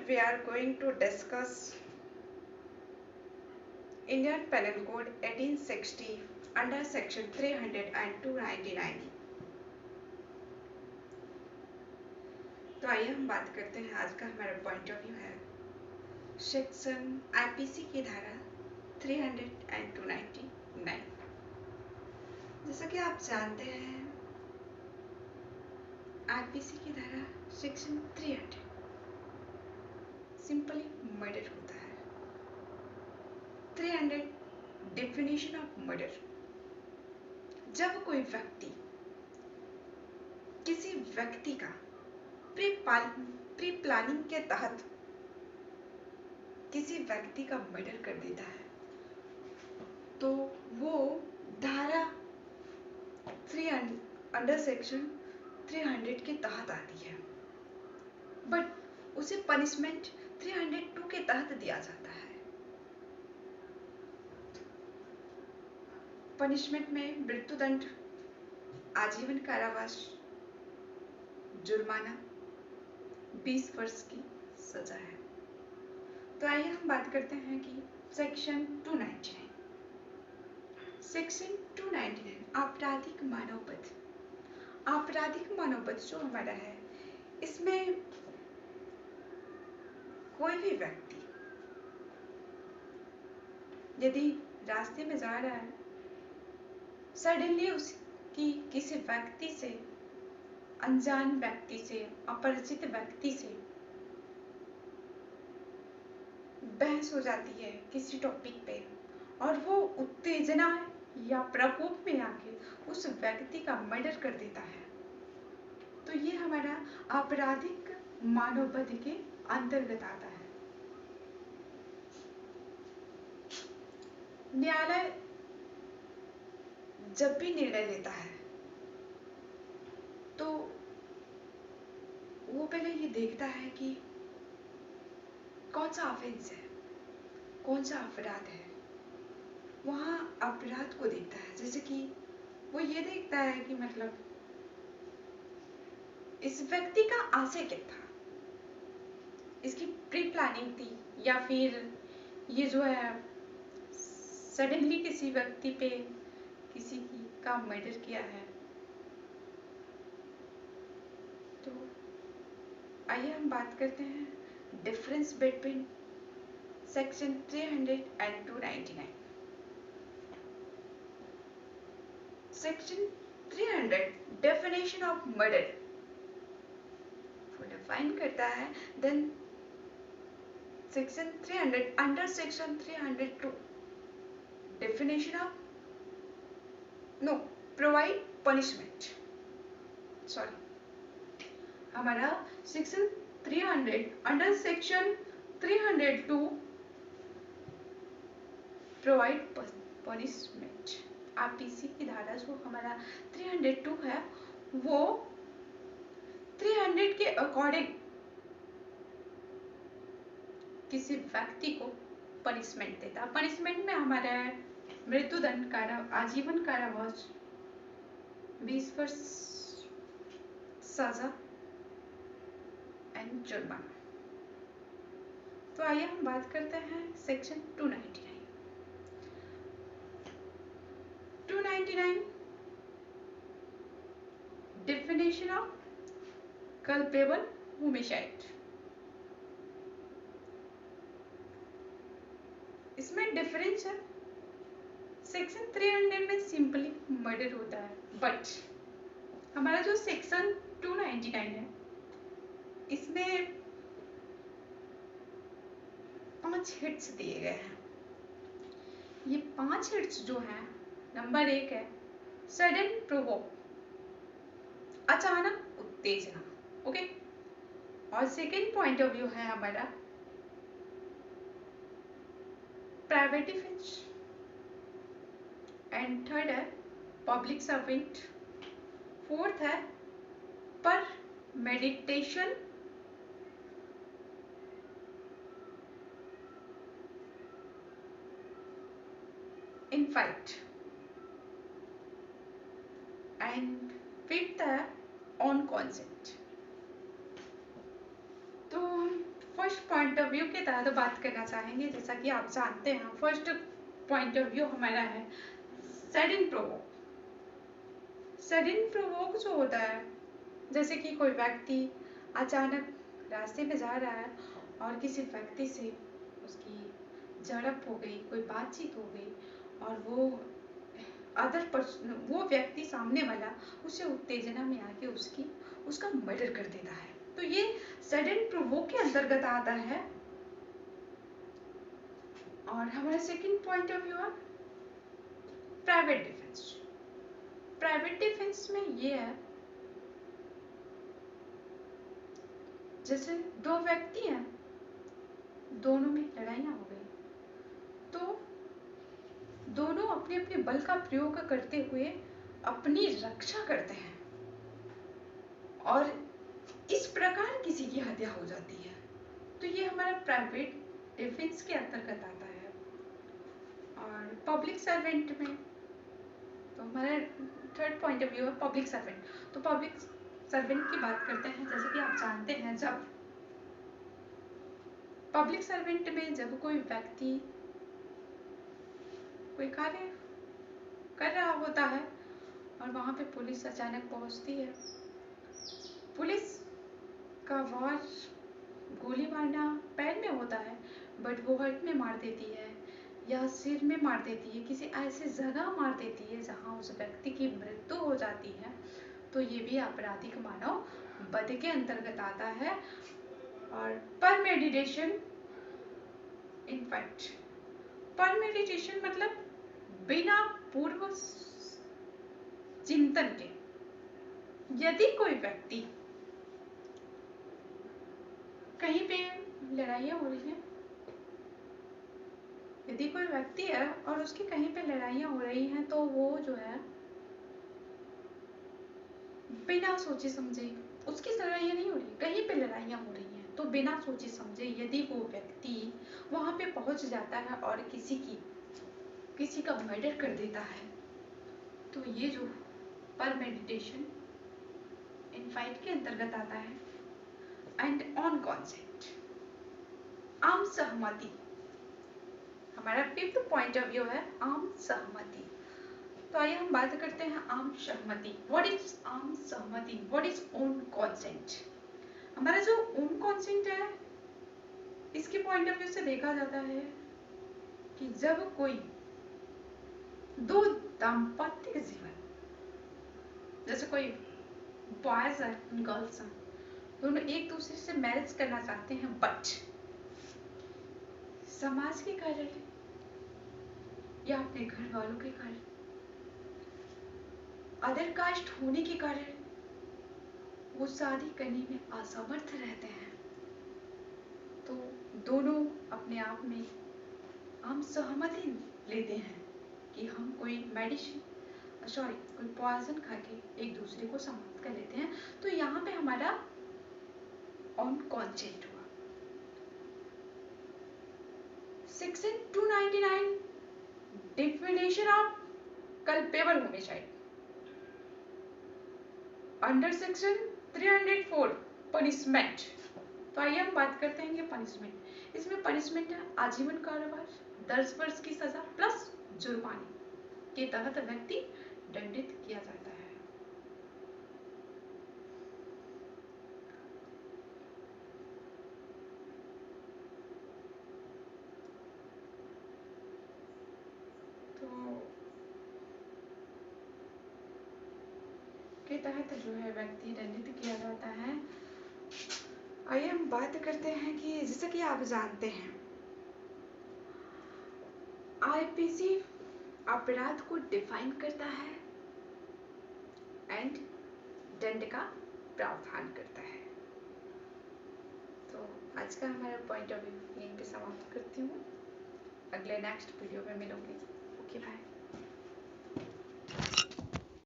we are going to discuss Indian Penal Code 1860 under section 300 and 299। तो आइए हम बात करते हैं। आज का हमारा पॉइंट ऑफ व्यू है सेक्शन आईपीसी की धारा 300 एंड 299। जैसा कि आप जानते हैं आईपीसी की धारा सेक्शन 300 सिंपली मर्डर होता है। 300 डेफिनेशन ऑफ मर्डर, जब कोई व्यक्ति किसी व्यक्ति का प्री प्लानिंग के तहत किसी व्यक्ति का मर्डर कर देता है तो वो धारा 300 अंडर सेक्शन 300 के तहत आती है, बट उसे पनिशमेंट 302 के तहत दिया जाता है। पनिशमेंट में मृत्युदंड, आजीवन कारावास, जुर्माना, 20 वर्ष की सजा है। तो आइए हम बात करते हैं कि सेक्शन 299। सेक्शन 299 आपराधिक मानववध। आपराधिक मानववध जो हमारा है, इसमें कोई भी व्यक्ति यदि रास्ते में जा रहा है, सडनली उसकी किसी व्यक्ति से, अनजान व्यक्ति से, अपरिचित व्यक्ति से बहस हो जाती है किसी टॉपिक पे और वो उत्तेजना या प्रकोप में आके उस व्यक्ति का मर्डर कर देता है, तो ये हमारा आपराधिक मानववध के अंतर्गत आता है। न्यायालय जब भी निर्णय लेता है तो वो पहले ये देखता है कि कौन सा ऑफेंस है, कौन सा अपराध है, वहाँ अपराध को देखता है। जैसे कि वो ये देखता है कि मतलब इस व्यक्ति का आशय क्या था, इसकी प्री प्लानिंग थी या फिर ये जो है सडनली किसी व्यक्ति पे किसी का मर्डर किया है। तो आइए हम बात करते हैं difference between section 300 and 299। Section 300 definition of murder को डिफाइन करता है, then section 300 under section 302 definition of provide punishment. Sorry, हमारा section 300 under section 302 provide punishment. IPC की धारा जो हमारा 302 है वो 300 के अकॉर्डिंग किसी व्यक्ति को पनिशमेंट देता है। पनिशमेंट में हमारा है मृत्युदंड, आजीवन कारावास, 20 वर्ष सजा एंड जुर्माना। तो आइए हम बात करते हैं section 299। 299 definition of culpable homicide. इसमें डिफरेंस है, सेक्शन 300 में सिंपली मर्डर होता है, बट हमारा जो सेक्शन 299 है इसमें 5 हिट्स दिए गए हैं। ये 5 हिट्स जो है, नंबर 1 है सडन प्रोवोक, अचानक उत्तेजना, ओके। और सेकेंड पॉइंट ऑफ व्यू है हमारा प्राइवेट डिफेंस, एंड थर्ड है पब्लिक सर्वेंट, फोर्थ है पर meditation, in fight, and fifth है ऑन कॉन्सेंट। तो फर्स्ट पॉइंट ऑफ व्यू के तहत बात करना चाहेंगे। जैसा कि आप जानते हैं, फर्स्ट पॉइंट ऑफ व्यू हमारा है सडन प्रोवोक। सडन प्रोवोक जो होता है, जैसे कि कोई व्यक्ति अचानक रास्ते में जा रहा है और किसी व्यक्ति से उसकी झड़प हो गई, कोई बातचीत हो गई और वो व्यक्ति सामने वाला उसे उत्तेजना में आके उसका मर्डर कर देता है। तो ये सडन प्रोवोक के अंतर्गत आता है। और हमारा सेकंड पॉइंट ऑफ व्यू है प्राइवेट डिफेंस। प्राइवेट डिफेंस में ये है, जैसे दो व्यक्ति हैं, दोनों में लड़ाइयाँ हो गई, तो दोनों अपने अपने बल का प्रयोग करते हुए अपनी रक्षा करते हैं और इस प्रकार किसी की हत्या हो जाती है। तो ये हमारा प्राइवेट डिफेंस के अंतर्गत आता है। और पब्लिक सर्वेंट में तो हमारा थर्ड पॉइंट ऑफ व्यू है पब्लिक सर्वेंट। तो पब्लिक सर्वेंट की बात करते हैं। जैसे कि आप जानते हैं, जब पब्लिक सर्वेंट में जब कोई व्यक्ति कोई कार्य कर रहा होता है और वहां पे पुलिस अचानक पहुंचती है, पुलिस का वार गोली मारना पैर में होता है, बट वो हर्ट में मार देती है या सिर में मार देती है, किसी ऐसी जगह मार देती है जहां उस व्यक्ति की मृत्यु हो जाती है, तो ये भी आपराधिक मानव वध के अंतर्गत आता है। और परमेडिटेशन इनफैक्ट, परमेडिटेशन मतलब बिना पूर्व चिंतन के यदि कोई व्यक्ति कहीं पे लड़ाइयाँ हो रही हैं, यदि कोई व्यक्ति है और उसकी कहीं पे लड़ाइयाँ हो रही हैं, तो वो जो है बिना सोचे समझे, उसकी लड़ाइयाँ नहीं हो रही, कहीं पे लड़ाइयाँ हो रही हैं, तो बिना सोचे समझे यदि वो व्यक्ति वहां पे पहुंच जाता है और किसी का मर्डर कर देता है, तो ये जो परमेडिटेशन इन फाइट के अंतर्गत आता है। एंड ऑन कॉन्सेंट, आम सहमति, हमारा फिफ्थ पॉइंट ऑफ व्यू है आम सहमति। तो आइए हम बात करते हैं आम सहमति। व्हाट इज आम सहमति? What is own consent? हमारा जो ओन कॉन्सेंट है, इसके पॉइंट ऑफ व्यू से देखा जाता है कि जब कोई दो दाम्पत्य जीवन, जैसे कोई बॉयज एंड गर्ल्स हैं, दोनों एक दूसरे से मैरिज करना चाहते हैं, बट समाज के कारण या अपने घर वालों के कारण, अदर कास्ट होने के कारण वो शादी करने में असमर्थ रहते हैं, तो दोनों अपने आप में हम सहमति लेते हैं कि हम कोई कोई पॉइजन खा के एक दूसरे को समाप्त कर लेते हैं। तो यहाँ पे हमारा ऑन कॉन्सेंट हुआ। Section 299 definition of culpable homicide, under section 304 punishment. तो आइए हम बात करते हैं कि पनिशमेंट, इसमें पनिशमेंट है आजीवन कारावास, 10 वर्ष की सजा प्लस जुर्माने के तहत व्यक्ति दंडित किया जाता है। तो के तहत जो है व्यक्ति दंडित किया जाता है। आइए हम बात करते हैं कि जैसे कि आप जानते हैं, आईपीसी अपराध को डिफाइन करता है एंड दंड का प्रावधान करता है। तो आज का हमारा पॉइंट ऑफ व्यू यहीं पे समाप्त करती हूँ। अगले नेक्स्ट वीडियो में मिलूंगी। Okay bye.